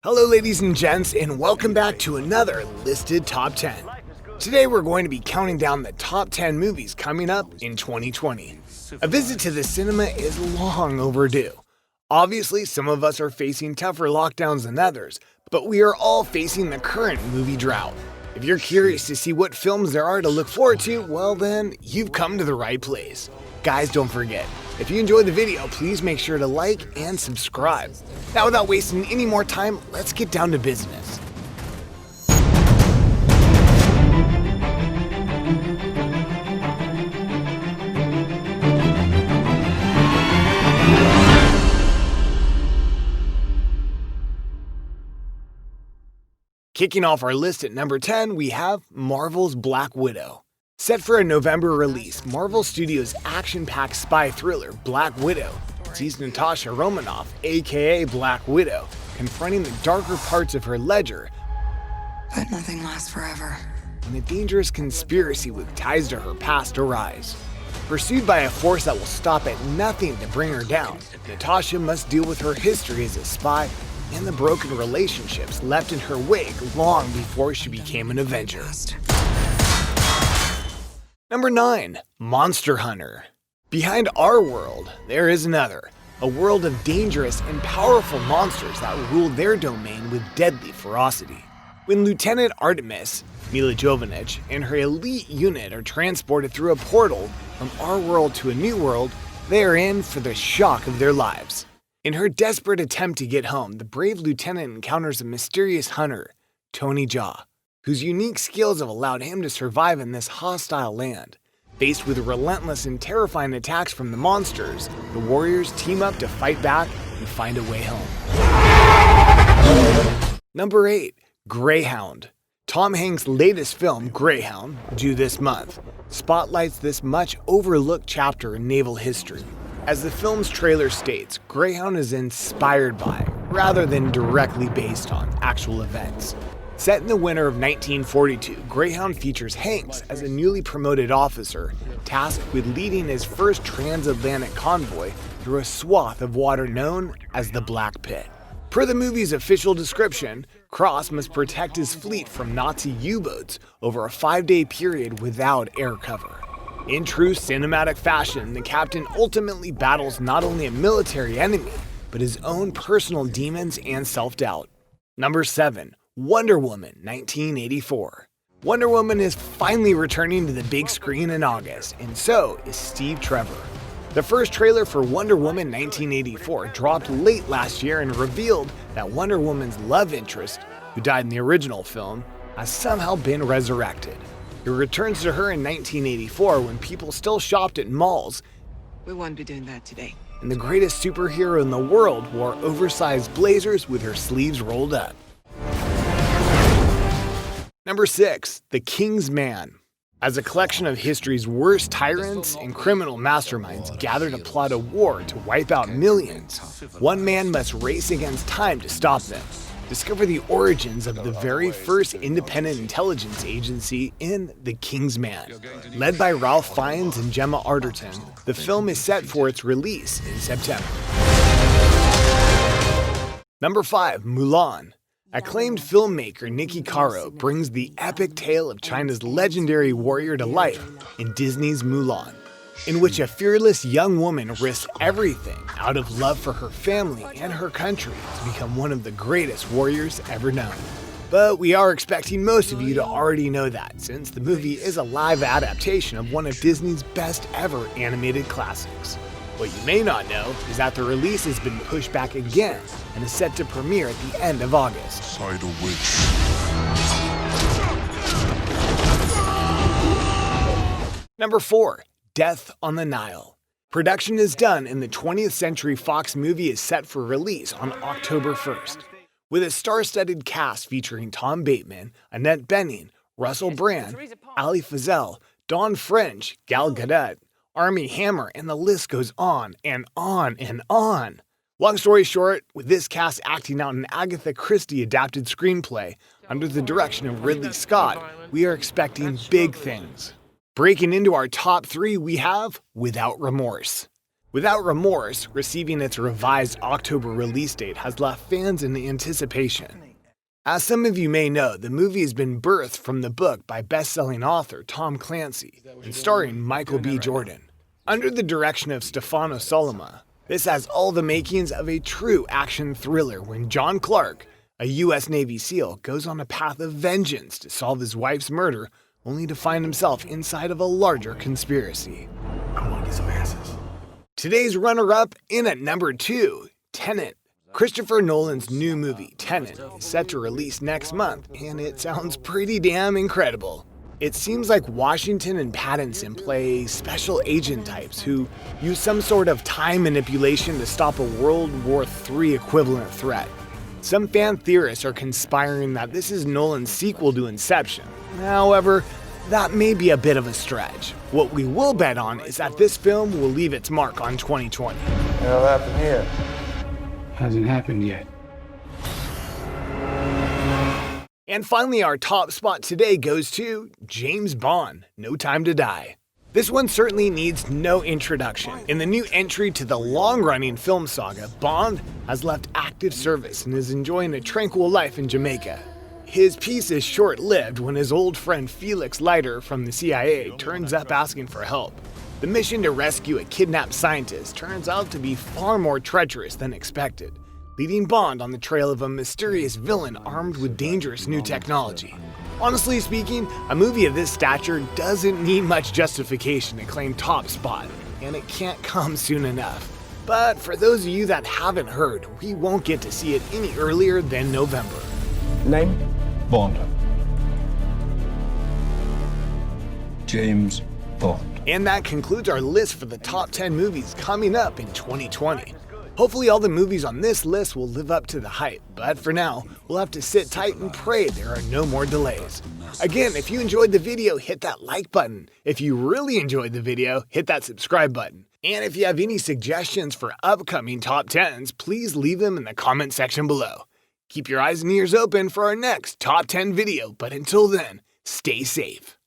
Hello ladies and gents, and welcome back to another listed top 10. Today we're going to be counting down the top 10 movies coming up in 2020. A visit to the cinema is long overdue. Obviously, some of us are facing tougher lockdowns than others, but we are all facing the current movie drought. If you're curious to see what films there are to look forward to, well then, you've come to the right place. Guys, don't forget, if you enjoyed the video, please make sure to like and subscribe. Now, without wasting any more time, let's get down to business. Kicking off our list at number 10, we have Marvel's Black Widow. Set for a November release, Marvel Studios' action-packed spy thriller Black Widow sees Natasha Romanoff, aka Black Widow, confronting the darker parts of her ledger. But nothing lasts forever. When a dangerous conspiracy with ties to her past arise. Pursued by a force that will stop at nothing to bring her down, Natasha must deal with her history as a spy and the broken relationships left in her wake long before she became an Avenger. Number 9. Monster Hunter. Behind our world, there is another, a world of dangerous and powerful monsters that rule their domain with deadly ferocity. When Lieutenant Artemis, Mila Jovovich, and her elite unit are transported through a portal from our world to a new world, they are in for the shock of their lives. In her desperate attempt to get home, the brave lieutenant encounters a mysterious hunter, Tony Jaa, whose unique skills have allowed him to survive in this hostile land. Faced with relentless and terrifying attacks from the monsters, the warriors team up to fight back and find a way home. Number 8. Greyhound. Tom Hanks' latest film, Greyhound, due this month, spotlights this much overlooked chapter in naval history. As the film's trailer states, Greyhound is inspired by, rather than directly based on, actual events. Set in the winter of 1942, Greyhound features Hanks as a newly promoted officer tasked with leading his first transatlantic convoy through a swath of water known as the Black Pit. Per the movie's official description, Cross must protect his fleet from Nazi U-boats over a 5-day period without air cover. In true cinematic fashion, the captain ultimately battles not only a military enemy, but his own personal demons and self-doubt. Number 7. Wonder Woman 1984. Wonder Woman is finally returning to the big screen in August, and so is Steve Trevor. The first trailer for Wonder Woman 1984 dropped late last year and revealed that Wonder Woman's love interest, who died in the original film, has somehow been resurrected. It returns to her in 1984 when people still shopped at malls. We won't be doing that today. And the greatest superhero in the world wore oversized blazers with her sleeves rolled up. Number 6. The King's Man. As a collection of history's worst tyrants and criminal masterminds gather to plot a war to wipe out millions, one man must race against time to stop them. Discover the origins of the very first independent intelligence agency in The King's Man. Led by Ralph Fiennes and Gemma Arterton, the film is set for its release in September. Number 5. Mulan. Acclaimed filmmaker Niki Caro brings the epic tale of China's legendary warrior to life in Disney's Mulan, in which a fearless young woman risks everything out of love for her family and her country to become one of the greatest warriors ever known. But we are expecting most of you to already know that, since the movie is a live adaptation of one of Disney's best ever animated classics. What you may not know is that the release has been pushed back again and is set to premiere at the end of August. Side a witch. Number 4. Death on the Nile. Production is done and the 20th Century Fox movie is set for release on October 1st. With a star-studded cast featuring Tom Bateman, Annette Bening, Russell Brand, Ali Fazell, Dawn French, Gal Gadot, Armie Hammer, and the list goes on and on and on. Long story short, with this cast acting out an Agatha Christie adapted screenplay under the direction of Ridley Scott, we are expecting big things. Breaking into our top 3, we have Without Remorse. Without Remorse, receiving its revised October release date has left fans in anticipation. As some of you may know, the movie has been birthed from the book by best-selling author Tom Clancy and starring Michael B. Jordan. Under the direction of Stefano Sollima, this has all the makings of a true action thriller when John Clark, a U.S. Navy SEAL, goes on a path of vengeance to solve his wife's murder, only to find himself inside of a larger conspiracy. I want to get some answers. Today's runner-up in at number 2, Tenet. Christopher Nolan's new movie, Tenet, is set to release next month, and it sounds pretty damn incredible. It seems like Washington and Pattinson play special agent types who use some sort of time manipulation to stop a World War III equivalent threat. Some fan theorists are conspiring that this is Nolan's sequel to Inception. However, that may be a bit of a stretch. What we will bet on is that this film will leave its mark on 2020. What'll happen here? Hasn't happened yet. And finally, our top spot today goes to James Bond, No Time to Die. This one certainly needs no introduction. In the new entry to the long-running film saga, Bond has left active service and is enjoying a tranquil life in Jamaica. His peace is short-lived when his old friend Felix Leiter from the CIA turns up asking for help. The mission to rescue a kidnapped scientist turns out to be far more treacherous than expected, leading Bond on the trail of a mysterious villain armed with dangerous new technology. Honestly speaking, a movie of this stature doesn't need much justification to claim top spot, and it can't come soon enough. But for those of you that haven't heard, we won't get to see it any earlier than November. Name? Bond. James Bond. And that concludes our list for the top 10 movies coming up in 2020. Hopefully all the movies on this list will live up to the hype, but for now, we'll have to sit tight and pray there are no more delays. Again, if you enjoyed the video, hit that like button. If you really enjoyed the video, hit that subscribe button. And if you have any suggestions for upcoming top 10s, please leave them in the comment section below. Keep your eyes and ears open for our next top 10 video, but until then, stay safe.